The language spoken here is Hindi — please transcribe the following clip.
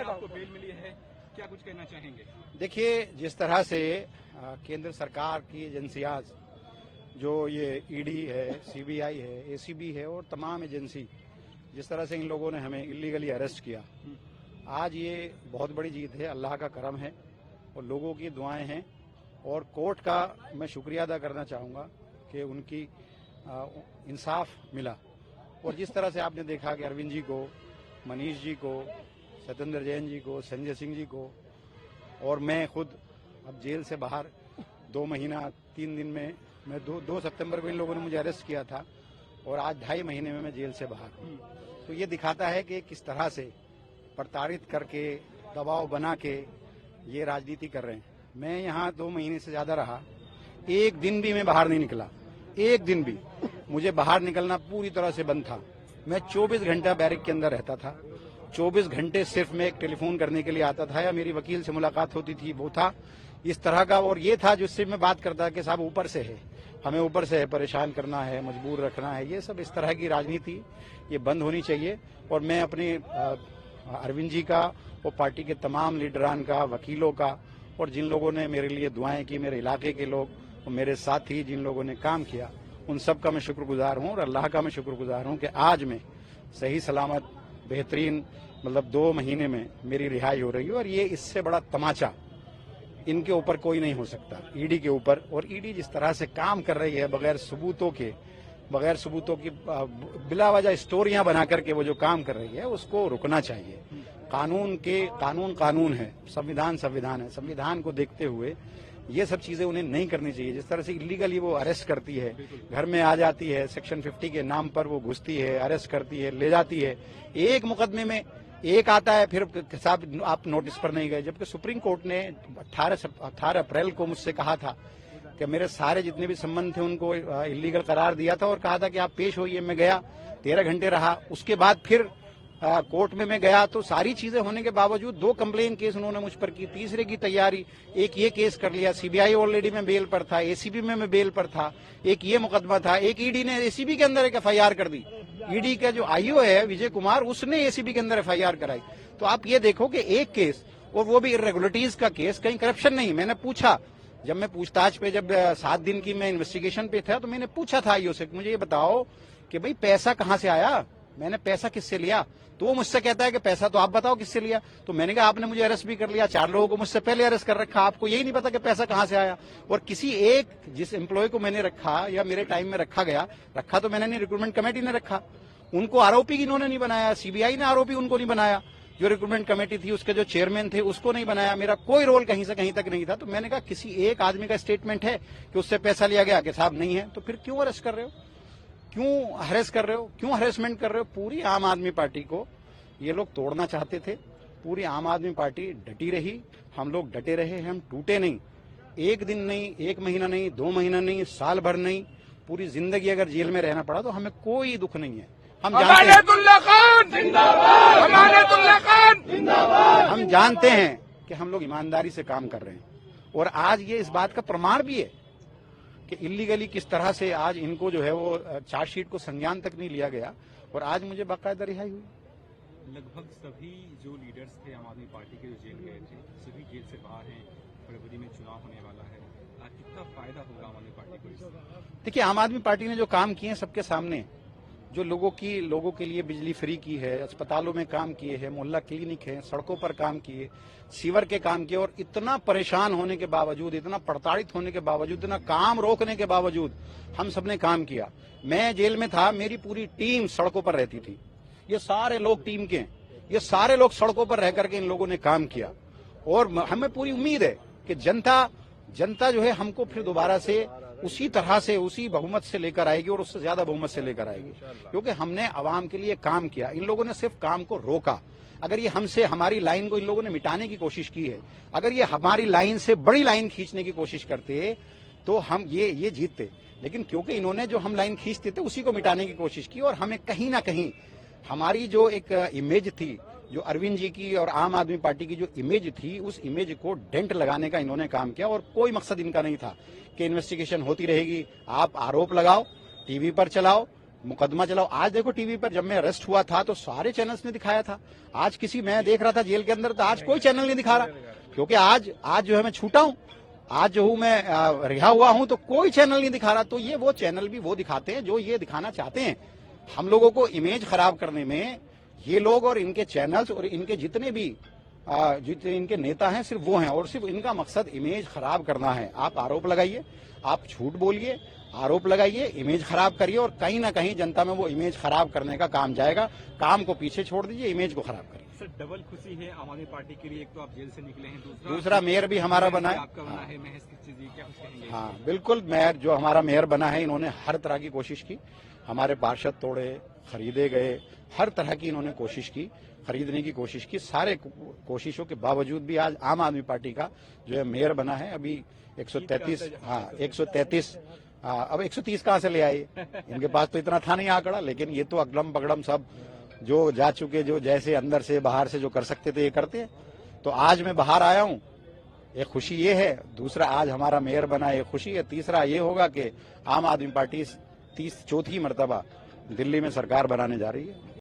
आपको बेल मिली है, क्या कुछ कहना चाहेंगे? देखिए, जिस तरह से केंद्र सरकार की एजेंसियां जो ये ईडी है, सीबीआई है, एसीबी है और तमाम एजेंसी जिस तरह से इन लोगों ने हमें इलीगली अरेस्ट किया, आज ये बहुत बड़ी जीत है। अल्लाह का करम है और लोगों की दुआएं हैं और कोर्ट का मैं शुक्रिया अदा करना चाहूँगा कि उनकी इंसाफ मिला। और जिस तरह से आपने देखा कि अरविंद जी को, मनीष जी को, सत्येंद्र जैन जी को, संजय सिंह जी को और मैं खुद अब जेल से बाहर 2 महीना 3 दिन में, मैं 2 सितंबर को इन लोगों ने मुझे अरेस्ट किया था और आज 2.5 महीने में मैं जेल से बाहर हूँ। तो ये दिखाता है कि किस तरह से प्रताड़ित करके, दबाव बना के ये राजनीति कर रहे हैं। मैं यहाँ 2 महीने से ज्यादा रहा, एक दिन भी मैं बाहर नहीं निकला, एक दिन भी मुझे बाहर निकलना पूरी तरह से बंद था। मैं 24 घंटा बैरक के अंदर रहता था, 24 घंटे सिर्फ मैं एक टेलीफोन करने के लिए आता था या मेरी वकील से मुलाकात होती थी, वो था इस तरह का। और ये था जिससे मैं बात करता कि साहब ऊपर से है, हमें ऊपर से है, परेशान करना है, मजबूर रखना है। ये सब इस तरह की राजनीति ये बंद होनी चाहिए। और मैं अपने अरविंद जी का और पार्टी के तमाम लीडरान का, वकीलों का और जिन लोगों ने मेरे लिए दुआएं की, मेरे इलाके के लोग और मेरे साथी जिन लोगों ने काम किया, उन सब का मैं शुक्रगुजार हूँ। और अल्लाह का मैं शुक्रगुजार हूँ कि आज मैं सही सलामत बेहतरीन, मतलब 2 महीने में मेरी रिहाई हो रही है। और ये इससे बड़ा तमाचा इनके ऊपर कोई नहीं हो सकता, ईडी के ऊपर। और ईडी जिस तरह से काम कर रही है बगैर सबूतों की बिला वजह स्टोरियां बना करके वो जो काम कर रही है, उसको रुकना चाहिए। कानून है, संविधान है। संविधान को देखते हुए ये सब चीजें उन्हें नहीं करनी चाहिए। जिस तरह से इलीगली वो अरेस्ट करती है, घर में आ जाती है, सेक्शन 50 के नाम पर वो घुसती है, अरेस्ट करती है, ले जाती है। एक मुकदमे में एक आता है, फिर साहब आप नोटिस पर नहीं गए। जबकि सुप्रीम कोर्ट ने 18 अप्रैल को मुझसे कहा था कि मेरे सारे जितने भी संबंध थे उनको इलीगल करार दिया था और कहा था कि आप पेश होइए। मैं गया, 13 घंटे रहा। उसके बाद फिर कोर्ट में मैं गया तो सारी चीजें होने के बावजूद 2 कंप्लेन केस उन्होंने मुझ पर की, तीसरे की तैयारी, एक ये केस कर लिया। सीबीआई ऑलरेडी में बेल पर था, एसीबी में मैं बेल पर था, एक ये मुकदमा था, एक ईडी ने एसीबी के अंदर एक एफआईआर कर दी। ईडी का जो आईओ है विजय कुमार, उसने एसीबी के अंदर एफआईआर कराई। तो आप ये देखो कि एक केस, और वो भी इरेगुलरिटीज का केस, कहीं करप्शन नहीं। मैंने पूछा, जब मैं पूछताछ पे, जब 7 दिन की मैं इन्वेस्टिगेशन पे था, तो मैंने पूछा था आईओ से, मुझे ये बताओ कि भाई पैसा कहां से आया, मैंने पैसा किससे लिया। तो वो मुझसे कहता है कि पैसा तो आप बताओ किससे लिया। तो मैंने कहा आपने मुझे अरेस्ट भी कर लिया, 4 लोगों को मुझसे पहले अरेस्ट कर रखा, आपको यही नहीं पता कि पैसा कहां से आया। और किसी एक जिस एम्प्लॉय को मैंने रखा या मेरे टाइम में रखा तो मैंने नहीं, रिक्रूटमेंट कमेटी ने रखा, उनको आरोपी इन्होंने नहीं बनाया, सीबीआई ने आरोपी उनको नहीं बनाया, जो रिक्रूटमेंट कमेटी थी उसके जो चेयरमैन थे उसको नहीं बनाया, मेरा कोई रोल कहीं से कहीं तक नहीं था। तो मैंने कहा किसी एक आदमी का स्टेटमेंट है कि उससे पैसा लिया गया, कि साहब नहीं है, तो फिर क्यों अरेस्ट कर रहे हो, क्यों हरेस कर रहे हो, क्यों हरेसमेंट कर रहे हो। पूरी आम आदमी पार्टी को ये लोग तोड़ना चाहते थे। पूरी आम आदमी पार्टी डटी रही, हम लोग डटे रहे, हम टूटे नहीं। एक दिन नहीं, 1 महीना नहीं, 2 महीना नहीं, साल भर नहीं, पूरी जिंदगी अगर जेल में रहना पड़ा तो हमें कोई दुख नहीं है। हम जानते हैं कि हम लोग ईमानदारी से काम कर रहे हैं। और आज ये इस बात का प्रमाण भी है कि इलीगली किस तरह से आज इनको जो है वो चार्जशीट को संज्ञान तक नहीं लिया गया और आज मुझे बाकायदा रिहाई हुई। लगभग सभी जो लीडर्स थे आम आदमी पार्टी के, जो जेल गए थे, सभी जेल से बाहर हैं। फरवरी में चुनाव होने वाला है, कितना फायदा होगा आम आदमी पार्टी को? देखिए, आम आदमी पार्टी ने जो काम किए हैं सबके सामने, जो लोगों के लिए बिजली फ्री की है, अस्पतालों में काम किए हैं, मोहल्ला क्लिनिक है, सड़कों पर काम किए, सीवर के काम किए। और इतना परेशान होने के बावजूद, इतना प्रताड़ित होने के बावजूद, इतना काम रोकने के बावजूद हम सबने काम किया। मैं जेल में था, मेरी पूरी टीम सड़कों पर रहती थी। ये सारे लोग टीम के, ये सारे लोग सड़कों पर रह करके इन लोगों ने काम किया। और हमें पूरी उम्मीद है कि जनता जो है हमको फिर दोबारा से उसी तरह से, उसी बहुमत से लेकर आएगी और उससे ज्यादा बहुमत से लेकर आएगी, क्योंकि हमने आवाम के लिए काम किया। इन लोगों ने सिर्फ काम को रोका। अगर ये हमसे, हमारी लाइन को इन लोगों ने मिटाने की कोशिश की है, अगर ये हमारी लाइन से बड़ी लाइन खींचने की कोशिश करते तो हम ये जीतते। लेकिन क्योंकि इन्होंने जो हम लाइन खींचते थे उसी को मिटाने की कोशिश की और हमें कहीं ना कहीं हमारी जो एक इमेज थी, जो अरविंद जी की और आम आदमी पार्टी की जो इमेज थी, उस इमेज को डेंट लगाने का इन्होंने काम किया। और कोई मकसद इनका नहीं था कि इन्वेस्टिगेशन होती रहेगी, आप आरोप लगाओ, टीवी पर चलाओ, मुकदमा चलाओ। आज देखो टीवी पर जब मैं अरेस्ट हुआ था तो सारे चैनल्स ने दिखाया था। आज किसी, मैं देख रहा था जेल के अंदर, तो आज कोई चैनल नहीं दिखा रहा, क्योंकि आज जो है मैं छूटा हूं, आज जो हूं मैं रिहा हुआ हूं, तो कोई चैनल नहीं दिखा रहा। तो ये वो चैनल भी वो दिखाते हैं जो ये दिखाना चाहते हैं। हम लोगों को इमेज खराब करने में ये लोग और इनके चैनल्स और इनके जितने भी जितने इनके नेता हैं सिर्फ वो हैं, और सिर्फ इनका मकसद इमेज खराब करना है। आप आरोप लगाइए, आप झूठ बोलिए, आरोप लगाइए, इमेज खराब करिए, और कहीं ना कहीं जनता में वो इमेज खराब करने का काम जाएगा। काम को पीछे छोड़ दीजिए, इमेज को खराब करिए। सर, डबल खुशी है आम आदमी पार्टी के लिए। एक तो आप जेल से निकले हैं, दूसरा मेयर भी हमारा बना है। आपका बना है महज किस चीज, क्या कुछ कहेंगे? हाँ बिल्कुल, मेयर जो हमारा मेयर बना है, इन्होंने हर तरह की कोशिश की। हमारे पार्षद तोड़े, खरीदे गए, हर तरह की इन्होंने कोशिश की, खरीदने की कोशिश की। सारे कोशिशों के बावजूद भी आज आम आदमी पार्टी का जो है मेयर बना है। अभी 133, हाँ 133, अब 130 कहाँ से ले आए? इनके पास तो इतना था नहीं आंकड़ा, लेकिन ये तो अगड़म बगड़म सब जो जा चुके, जो जैसे अंदर से बाहर से जो कर सकते थे ये करते हैं। तो आज मैं बाहर आया हूँ, एक खुशी ये है। दूसरा, आज हमारा मेयर बना, ये खुशी है। तीसरा ये होगा कि आम आदमी पार्टी चौथी मर्तबा दिल्ली में सरकार बनाने जा रही है।